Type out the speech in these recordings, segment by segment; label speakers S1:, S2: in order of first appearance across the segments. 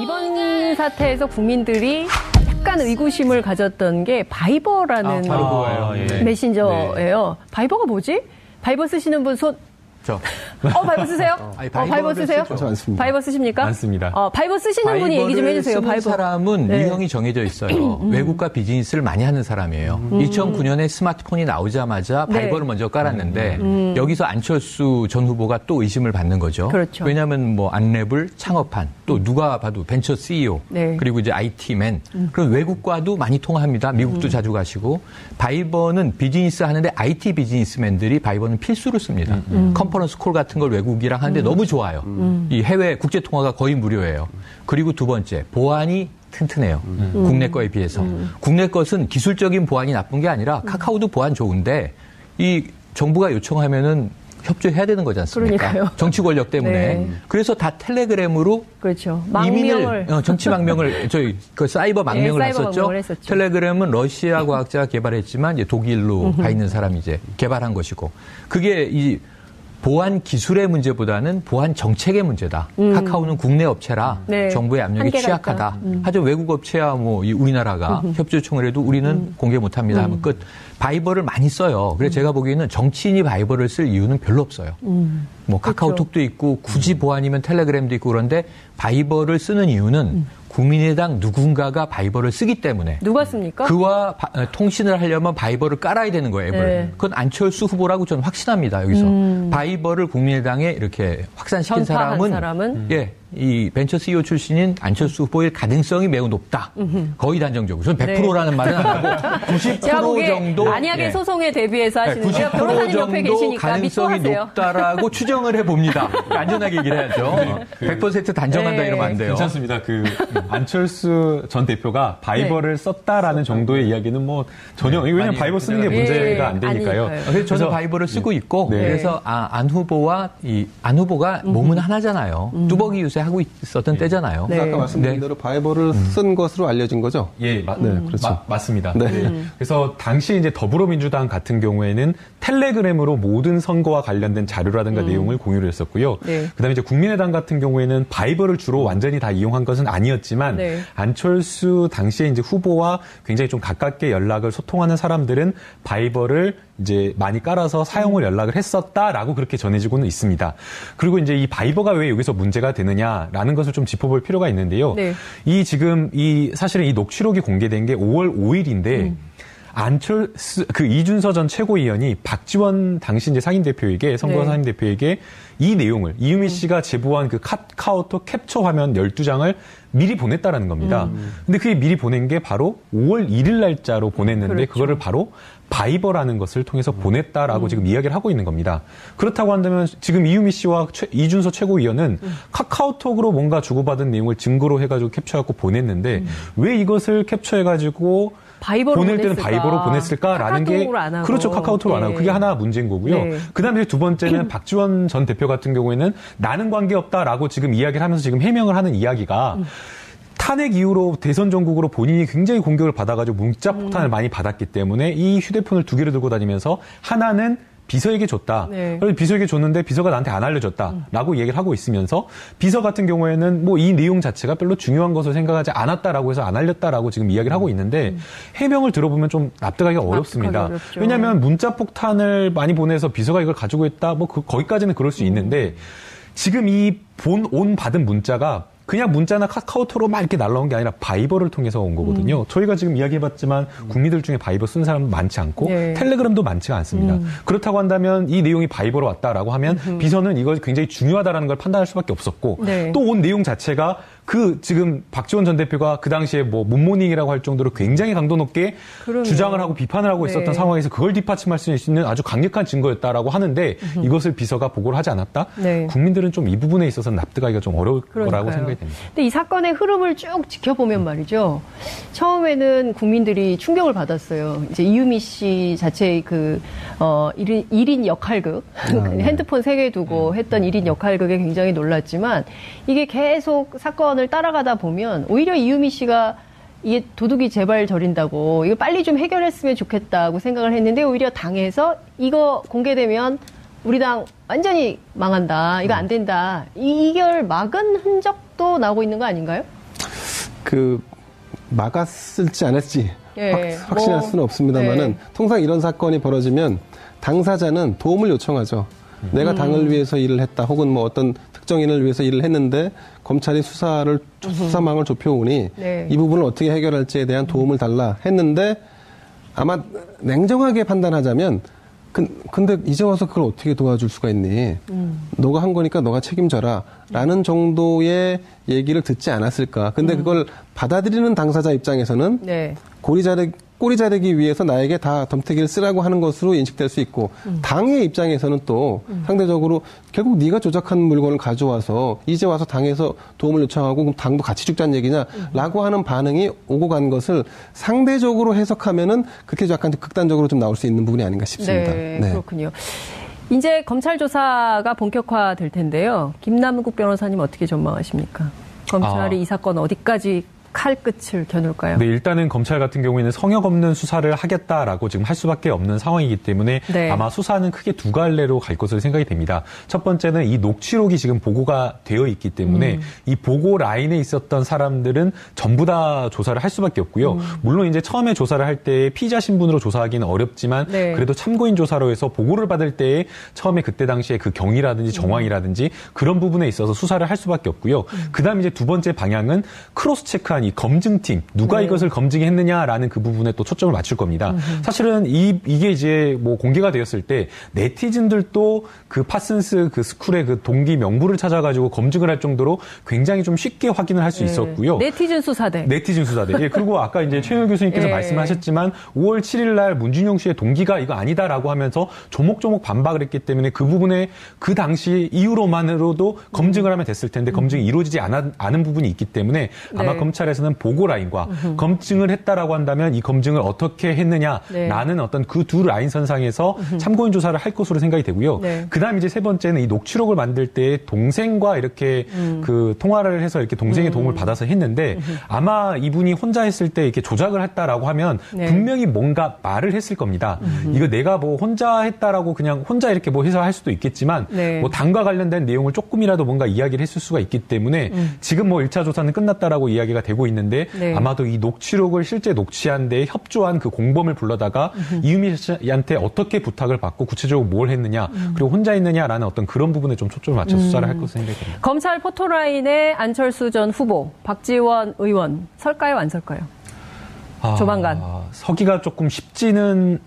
S1: 이번 사태에서 국민들이 약간 의구심을 가졌던 게 바이버라는 메신저예요. 네. 바이버가 뭐지? 바이버 쓰시는 분 손. 바이버 쓰세요? 바이버 쓰세요? 바이버 쓰십니까?
S2: 많습니다.
S1: 바이버 쓰시는 분이 얘기 좀 해주세요.
S3: 바이버 사람은 유형이 정해져 있어요. 외국과 비즈니스를 많이 하는 사람이에요. 2009년에 스마트폰이 나오자마자 바이버를 먼저 깔았는데 여기서 안철수 전 후보가 또 의심을 받는 거죠.
S1: 그렇죠.
S3: 왜냐하면 뭐 안랩을 창업한 또 누가 봐도 벤처 CEO 그리고 이제 IT맨 그런 외국과도 많이 통화합니다. 미국도 자주 가시고 바이버는 비즈니스 하는데 IT 비즈니스맨들이 바이버는 필수로 씁니다. 컨퍼런스 콜 같은 걸 외국이랑 하는데 너무 좋아요. 이 해외 국제 통화가 거의 무료예요. 그리고 두 번째, 보안이 튼튼해요. 국내 거에 비해서. 국내 것은 기술적인 보안이 나쁜 게 아니라 카카오도 보안 좋은데 이 정부가 요청하면은 협조해야 되는 거지 않습니까?
S1: 그러니까요.
S3: 정치 권력 때문에.
S1: 네.
S3: 그래서 다 텔레그램으로
S1: 그렇죠.
S3: 이민을 정치 망명을 그 사이버 망명을 했었죠. 텔레그램은 러시아 과학자가 개발했지만 이제 독일로 가 있는 사람이 이제 개발한 것이고 그게 이 보안 기술의 문제보다는 보안 정책의 문제다. 카카오는 국내 업체라 정부의 압력이 취약하다. 하지만 외국 업체야 뭐 우리나라가 협조 요청을 해도 우리는 공개 못합니다 하면 끝. 바이버를 많이 써요. 그래서 제가 보기에는 정치인이 바이버를 쓸 이유는 별로 없어요. 뭐 카카오톡도 있고 굳이 보안이면 텔레그램도 있고 그런데 바이버를 쓰는 이유는 국민의당 누군가가 바이버를 쓰기 때문에.
S1: 누가 씁니까?
S3: 그와 통신을 하려면 바이버를 깔아야 되는 거예요, 앱을.
S1: 네.
S3: 그건 안철수 후보라고 저는 확신합니다, 여기서. 바이버를 국민의당에 이렇게 확산시킨 사람은 이 벤처 CEO 출신인 안철수 후보의 가능성이 매우 높다. 거의 단정적으로. 저는 100%라는 말은 안 하고 90% 정도.
S1: 만약에 소송에 대비해서 하시는 게
S3: 90%
S1: 옆에 계시니까
S3: 가능성이 높다라고 추정을 해봅니다. 안전하게 얘기를 해야죠. 100% 단정한다 이러면 안 돼요.
S2: 괜찮습니다. 안철수 전 대표가 바이버를 썼다라는 정도의 이야기는 뭐 전혀 왜냐면 바이버 쓰는 게 문제가 안 되니까요.
S3: 그래서 저는 바이버를 쓰고 있고 그래서 안 후보가 몸은 하나잖아요. 뚜벅이 유세 하고 있었던 때잖아요.
S4: 아까 말씀드린 대로 바이버를 쓴 것으로 알려진 거죠?
S2: 예, 그렇죠. 맞습니다. 그래서 당시 이제 더불어민주당 같은 경우에는 텔레그램으로 모든 선거와 관련된 자료라든가 내용을 공유를 했었고요. 그다음에 이제 국민의당 같은 경우에는 바이버를 주로 완전히 다 이용한 것은 아니었지만 안철수 당시에 이제 후보와 굉장히 좀 가깝게 연락을 소통하는 사람들은 바이버를 이제 많이 깔아서 사용을 연락을 했었다라고 그렇게 전해지고는 있습니다. 그리고 이제 이 바이버가 왜 여기서 문제가 되느냐라는 것을 좀 짚어볼 필요가 있는데요. 사실은 이 녹취록이 공개된 게 5월 5일인데 안철수 이준서 전 최고위원이 박지원 당시 이제 상임대표에게 선거 상임대표에게 이 내용을 이유미 씨가 제보한 그 카카오톡 캡처 화면 12장을 미리 보냈다라는 겁니다. 근데 그게 미리 보낸 게 바로 5월 1일 날짜로 보냈는데 그거를 바로 바이버라는 것을 통해서 보냈다라고 지금 이야기를 하고 있는 겁니다. 그렇다고 한다면 지금 이유미 씨와 이준서 최고위원은 카카오톡으로 뭔가 주고받은 내용을 증거로 해가지고 캡처해갖고 보냈는데 왜 이것을 캡처해가지고 보낼 때는 바이버로 보냈을까라는 게 그렇죠. 카카오톡으로 안 하고 그게 하나 문제인 거고요. 그다음에 두 번째는 박지원 전 대표 같은 경우에는 나는 관계없다라고 지금 이야기를 하면서 지금 해명을 하는 이야기가 탄핵 이후로 대선 전국으로 본인이 굉장히 공격을 받아가지고 문자 폭탄을 많이 받았기 때문에 이 휴대폰을 두 개를 들고 다니면서 하나는 비서에게 줬다. 그래서 비서에게 줬는데 비서가 나한테 안 알려줬다라고 얘기를 하고 있으면서 비서 같은 경우에는 뭐 이 내용 자체가 별로 중요한 것을 생각하지 않았다라고 해서 안 알렸다라고 지금 이야기를 하고 있는데 해명을 들어보면 좀 납득하기가 어렵습니다. 왜냐하면 문자 폭탄을 많이 보내서 비서가 이걸 가지고 있다. 뭐 거기까지는 그럴 수 있는데 지금 이 받은 문자가 그냥 문자나 카카오톡으로 막 이렇게 날라온 게 아니라 바이버를 통해서 온 거거든요. 저희가 지금 이야기해봤지만 국민들 중에 바이버 쓴 사람은 많지 않고 텔레그램도 많지가 않습니다. 그렇다고 한다면 이 내용이 바이버로 왔다라고 하면 비서는 이걸 굉장히 중요하다라는 걸 판단할 수밖에 없었고 또 온 내용 자체가 지금 박지원 전 대표가 그 당시에 뭐 문모닝이라고 할 정도로 굉장히 강도 높게 주장을 하고 비판을 하고 있었던 상황에서 그걸 뒷받침할 수 있는 아주 강력한 증거였다라고 하는데 이것을 비서가 보고를 하지 않았다? 국민들은 좀 이 부분에 있어서 납득하기가 좀 어려울 거라고 생각이 됩니다.
S1: 근데 이 사건의 흐름을 쭉 지켜보면 말이죠. 처음에는 국민들이 충격을 받았어요. 이제 이유미 씨 자체의 1인 역할극, 핸드폰 3개 두고 했던 1인 역할극에 굉장히 놀랐지만 이게 계속 사건을 따라가다 보면 오히려 이유미 씨가 이게 도둑이 제발 저린다고 이거 빨리 좀 해결했으면 좋겠다고 생각을 했는데 오히려 당에서 이거 공개되면 우리 당 완전히 망한다. 이거 안 된다. 이걸 막은 흔적도 나오고 있는 거 아닌가요?
S4: 막았을지 안 했을지 확신할 수는 없습니다만은 통상 이런 사건이 벌어지면 당사자는 도움을 요청하죠. 내가 당을 위해서 일을 했다, 혹은 뭐 어떤 특정인을 위해서 일을 했는데 검찰이 수사망을 좁혀오니 이 부분을 어떻게 해결할지에 대한 도움을 달라 했는데 아마 냉정하게 판단하자면 근데 이제 와서 그걸 어떻게 도와줄 수가 있니? 너가 한 거니까 너가 책임져라. 라는 정도의 얘기를 듣지 않았을까. 근데 그걸 받아들이는 당사자 입장에서는 꼬리 자르기 위해서 나에게 다 덤태기를 쓰라고 하는 것으로 인식될 수 있고 당의 입장에서는 또 상대적으로 결국 네가 조작한 물건을 가져와서 이제 와서 당에서 도움을 요청하고 그럼 당도 같이 죽자는 얘기냐라고 하는 반응이 오고 간 것을 상대적으로 해석하면은 그렇게 약간 극단적으로 좀 나올 수 있는 부분이 아닌가 싶습니다.
S1: 네. 그렇군요. 이제 검찰 조사가 본격화될 텐데요. 김남국 변호사님 어떻게 전망하십니까? 검찰이 이 사건 어디까지 칼끝을 겨눌까요?
S2: 네, 일단은 검찰 같은 경우에는 성역 없는 수사를 하겠다라고 지금 할 수밖에 없는 상황이기 때문에 아마 수사는 크게 두 갈래로 갈 것으로 생각이 됩니다. 첫 번째는 이 녹취록이 지금 보고가 되어 있기 때문에 이 보고 라인에 있었던 사람들은 전부 다 조사를 할 수밖에 없고요. 물론 이제 처음에 조사를 할 때 피의자 신분으로 조사하기는 어렵지만 그래도 참고인 조사로 해서 보고를 받을 때 처음에 그때 당시에 그 경위라든지 정황이라든지 그런 부분에 있어서 수사를 할 수밖에 없고요. 그다음 이제 두 번째 방향은 크로스 체크한 이 검증팀 누가 이것을 검증했느냐라는 그 부분에 또 초점을 맞출 겁니다. 사실은 이게 이제 뭐 공개가 되었을 때 네티즌들도 그 파슨스 그 스쿨의 그 동기 명부를 찾아가지고 검증을 할 정도로 굉장히 좀 쉽게 확인을 할 수 있었고요.
S1: 네티즌 수사대.
S2: 예, 그리고 아까 이제 최영일 교수님께서 말씀하셨지만 5월 7일 날 문준용 씨의 동기가 이거 아니다라고 하면서 조목조목 반박을 했기 때문에 그 부분에 그 당시 이유로만으로도 검증을 하면 됐을 텐데 검증이 이루어지지 않은 부분이 있기 때문에 아마 검찰에서는 보고 라인과 검증을 했다라고 한다면 이 검증을 어떻게 했느냐라는 어떤 그 두 라인 선상에서 참고인 조사를 할 것으로 생각이 되고요. 그다음 이제 세 번째는 이 녹취록을 만들 때 동생과 이렇게 그 통화를 해서 이렇게 동생의 도움을 받아서 했는데 아마 이분이 혼자 했을 때 이렇게 조작을 했다라고 하면 분명히 뭔가 말을 했을 겁니다. 이거 내가 뭐 혼자 했다라고 그냥 혼자 이렇게 뭐 해서 할 수도 있겠지만 뭐 당과 관련된 내용을 조금이라도 뭔가 이야기를 했을 수가 있기 때문에 지금 뭐 1차 조사는 끝났다라고 이야기가 되고 있는데 아마도 이 녹취록을 실제 녹취한 데 협조한 그 공범을 불러다가 이유미 씨한테 어떻게 부탁을 받고 구체적으로 뭘 했느냐 그리고 혼자 했느냐라는 어떤 그런 부분에 좀 초점을 맞춰 수사를 할 것으로 생각이 됩니다.
S1: 검찰 포토라인에 안철수 전 후보, 박지원 의원 설까요, 안 설까요? 조만간.
S2: 서기가 조금 쉽지는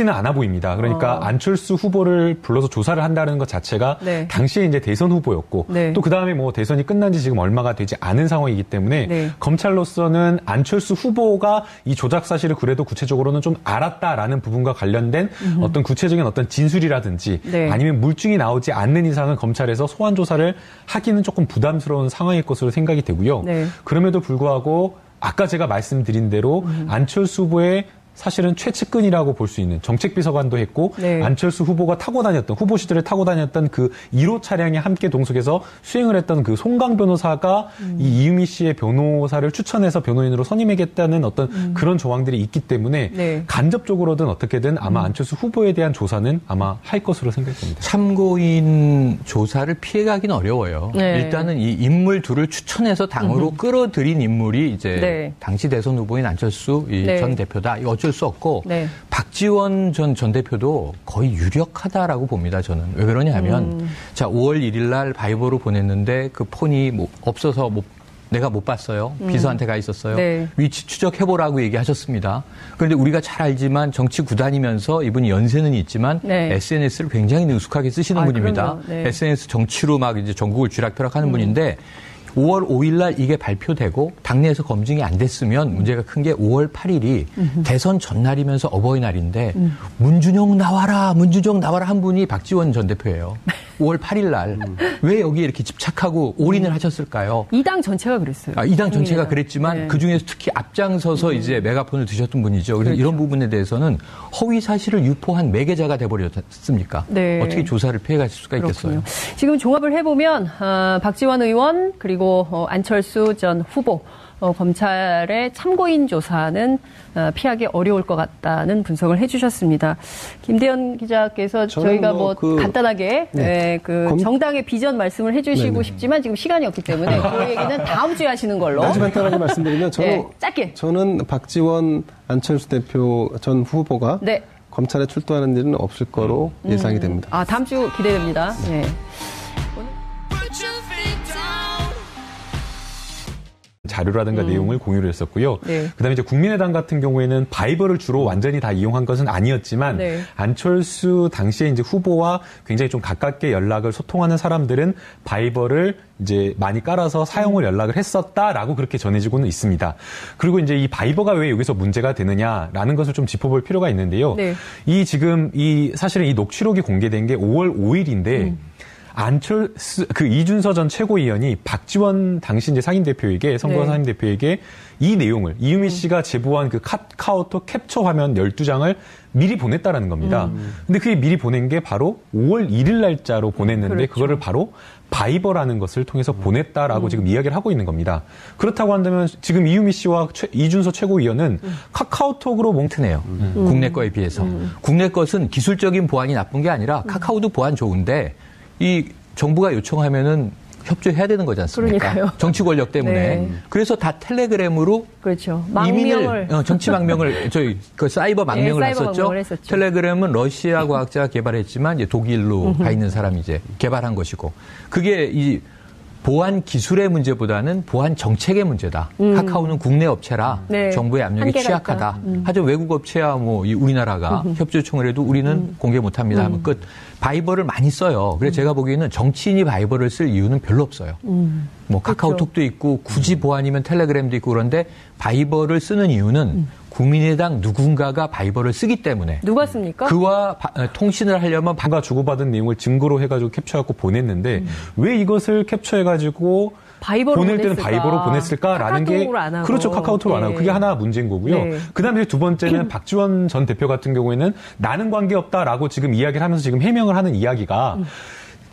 S2: 않아 보입니다. 그러니까 안철수 후보를 불러서 조사를 한다는 것 자체가 당시에 이제 대선 후보였고 또 그 다음에 뭐 대선이 끝난 지 지금 얼마가 되지 않은 상황이기 때문에 검찰로서는 안철수 후보가 이 조작 사실을 그래도 구체적으로는 좀 알았다라는 부분과 관련된 어떤 구체적인 어떤 진술이라든지 아니면 물증이 나오지 않는 이상은 검찰에서 소환 조사를 하기는 조금 부담스러운 상황일 것으로 생각이 되고요. 그럼에도 불구하고 아까 제가 말씀드린 대로 안철수 후보의 사실은 최측근이라고 볼 수 있는 정책비서관도 했고 안철수 후보가 타고 다녔던 후보 시절에 타고 다녔던 그 1호 차량에 함께 동석해서 수행을 했던 그 송강 변호사가 이 이유미 씨의 변호사를 추천해서 변호인으로 선임하겠다는 어떤 그런 조항들이 있기 때문에 간접적으로든 어떻게든 아마 안철수 후보에 대한 조사는 아마 할 것으로 생각됩니다.
S3: 참고인 조사를 피해가기는 어려워요. 일단은 이 인물 둘을 추천해서 당으로 끌어들인 인물이 이제 당시 대선 후보인 안철수 전 대표다. 어쩔 수 없고 박지원 전 대표도 거의 유력하다라고 봅니다. 저는. 왜 그러냐 하면 자 5월 1일 날 바이버로 보냈는데 그 폰이 없어서 내가 못 봤어요. 비서한테 가 있었어요. 위치 추적해보라고 얘기하셨습니다. 그런데 우리가 잘 알지만 정치 구단이면서 이분이 연세는 있지만 SNS를 굉장히 능숙하게 쓰시는 분입니다. SNS 정치로 막 이제 전국을 쥐락펴락하는 분인데 5월 5일 날 이게 발표되고 당내에서 검증이 안 됐으면 문제가 큰 게 5월 8일이 대선 전날이면서 어버이날인데 문준용 나와라 한 분이 박지원 전 대표예요. 5월 8일 날 왜 여기에 이렇게 집착하고 올인을 하셨을까요?
S1: 이 당 전체가 그랬어요.
S3: 이 당 전체가 그랬지만 그중에서 특히 앞장서서 이제 메가폰을 드셨던 분이죠. 그래서 이런 부분에 대해서는 허위 사실을 유포한 매개자가 돼버렸습니까? 어떻게 조사를 피해갈 수가 있겠어요?
S1: 지금 종합을 해보면 박지원 의원 그리고 그리고 안철수 전 후보 검찰의 참고인 조사는 피하기 어려울 것 같다는 분석을 해주셨습니다. 김대현 기자께서 저희가 간단하게 정당의 비전 말씀을 해주시고 싶지만 지금 시간이 없기 때문에 그 얘기는 다음 주에 하시는 걸로.
S4: 아주 간단하게 말씀드리면
S1: 짧게.
S4: 저는 박지원, 안철수 대표 전 후보가 검찰에 출두하는 일은 없을 거로 예상이 됩니다.
S1: 다음 주 기대됩니다. 네.
S2: 자료라든가 내용을 공유를 했었고요. 그다음에 이제 국민의당 같은 경우에는 바이버를 주로 완전히 다 이용한 것은 아니었지만 안철수 당시에 이제 후보와 굉장히 좀 가깝게 연락을 소통하는 사람들은 바이버를 이제 많이 깔아서 사용을 연락을 했었다라고 그렇게 전해지고는 있습니다. 그리고 이제 이 바이버가 왜 여기서 문제가 되느냐라는 것을 좀 짚어볼 필요가 있는데요. 사실은 이 녹취록이 공개된 게 5월 5일인데 이준서 전 최고위원이 박지원 당시 이제 상임대표에게, 선거 상임대표에게 이 내용을, 이유미 씨가 제보한 그 카카오톡 캡처 화면 12장을 미리 보냈다라는 겁니다. 근데 그게 미리 보낸 게 바로 5월 1일 날짜로 보냈는데 그거를 바로 바이버라는 것을 통해서 보냈다라고 지금 이야기를 하고 있는 겁니다. 그렇다고 한다면 지금 이유미 씨와 이준서 최고위원은 카카오톡으로 몽트네요.
S3: 국내 거에 비해서. 국내 것은 기술적인 보안이 나쁜 게 아니라 카카오도 보안 좋은데 이 정부가 요청하면은 협조해야 되는 거지 않습니까?
S1: 그러니까요.
S3: 정치 권력 때문에. 그래서 다 텔레그램으로 이민을 정치 망명을 사이버 망명을 했었죠. 텔레그램은 러시아 과학자가 개발했지만 이제 독일로 가 있는 사람이 이제 개발한 것이고 그게 이 보안 기술의 문제보다는 보안 정책의 문제다. 카카오는 국내 업체라 정부의 압력이 취약하다. 하지만 외국 업체야 우리나라가 협조 요청을 해도 우리는 공개 못합니다 하면 끝. 바이버를 많이 써요. 그래서 제가 보기에는 정치인이 바이버를 쓸 이유는 별로 없어요. 카카오톡도 있고 굳이 보안이면 텔레그램도 있고 그런데 바이버를 쓰는 이유는 국민의당 누군가가 바이버를 쓰기 때문에.
S1: 누가 씁니까?
S3: 그와 통신을 하려면
S2: 방가 주고받은 내용을 증거로 해가지고 캡처해갖고 보냈는데 왜 이것을 캡처해가지고 보낼 때는 바이버로 보냈을까라는 게 그렇죠. 카카오톡으로 안 하고 그게 하나 문제인 거고요. 그다음에 두 번째는 박지원 전 대표 같은 경우에는 나는 관계없다라고 지금 이야기를 하면서 지금 해명을 하는 이야기가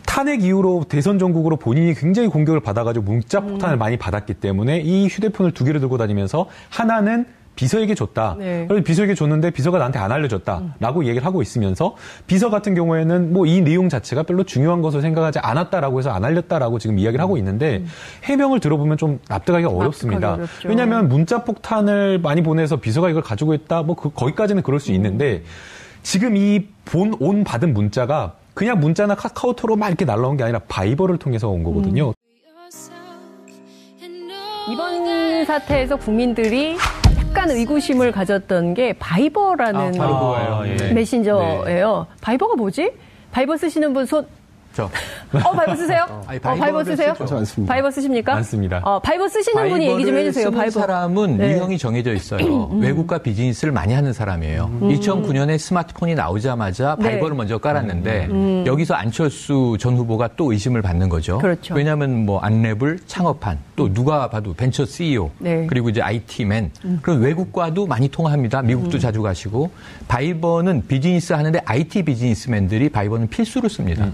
S2: 탄핵 이후로 대선 전국으로 본인이 굉장히 공격을 받아가지고 문자 폭탄을 많이 받았기 때문에 이 휴대폰을 두 개를 들고 다니면서 하나는 비서에게 줬다. 그래서 비서에게 줬는데 비서가 나한테 안 알려줬다라고 얘기를 하고 있으면서 비서 같은 경우에는 이 내용 자체가 별로 중요한 것을 생각하지 않았다라고 해서 안 알렸다라고 지금 이야기를 하고 있는데 해명을 들어보면 좀 납득하기가 어렵습니다. 왜냐하면 문자 폭탄을 많이 보내서 비서가 이걸 가지고 있다. 거기까지는 그럴 수 있는데 지금 이 온 받은 문자가 그냥 문자나 카카오톡으로만 이렇게 날라온 게 아니라 바이버를 통해서 온 거거든요.
S1: 이번 사태에서 국민들이 약간 의구심을 가졌던 게 바이버라는 메신저예요. 바이버가 뭐지? 바이버 쓰시는 분 손. 바이버 쓰세요? 바이버 쓰세요? 바이버 쓰십니까?
S2: 많습니다.
S1: 바이버 쓰시는 분이 얘기 좀 해주세요.
S3: 바이버 사람은 유형이 정해져 있어요. 외국과 비즈니스를 많이 하는 사람이에요. 2009년에 스마트폰이 나오자마자 바이버를 먼저 깔았는데 여기서 안철수 전 후보가 또 의심을 받는 거죠.
S1: 그렇죠.
S3: 왜냐하면 안랩을 창업한 또 누가 봐도 벤처 CEO 그리고 이제 IT맨 그럼 외국과도 많이 통화합니다. 미국도 자주 가시고 바이버는 비즈니스 하는데 IT 비즈니스맨들이 바이버는 필수로 씁니다.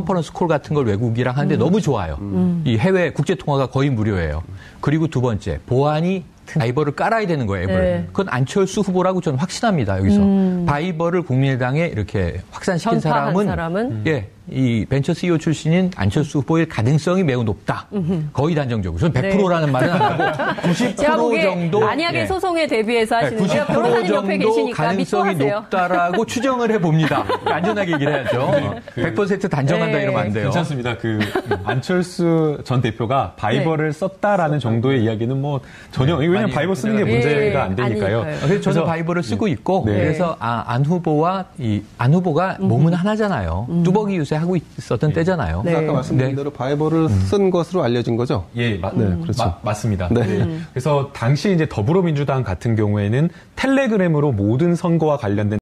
S3: 컨퍼런스 콜 같은 걸 외국이랑 하는데 너무 좋아요. 이 해외 국제 통화가 거의 무료예요. 그리고 두 번째, 보안이 바이버를 깔아야 되는 거예요, 앱을. 그건 안철수 후보라고 저는 확신합니다, 여기서. 바이버를 국민의당에 이렇게 확산시킨 사람은 이 벤처 CEO 출신인 안철수 후보의 가능성이 매우 높다. 거의 단정적으로. 저는 100%라는 말은 안 하고 90% 정도.
S1: 만약에 소송에 대비해서 하시는 게
S3: 90% 정도 가능성이 높다라고 추정을 해봅니다. 안전하게 얘기를 해야죠. 100% 단정한다 이러면 안 돼요.
S2: 괜찮습니다. 안철수 전 대표가 바이버를 썼다라는 정도의 이야기는 전혀 왜냐면 바이버 쓰는 게 문제가 안 되니까요.
S3: 그래서 저는 바이버를 쓰고 있고 그래서 안 후보가 몸은 하나잖아요. 뚜벅이 유세 하고 있었던 때잖아요.
S4: 아까 말씀드린 대로 바이버를 쓴 것으로 알려진 거죠?
S2: 그렇죠. 맞습니다. 그래서 당시 이제 더불어민주당 같은 경우에는 텔레그램으로 모든 선거와 관련된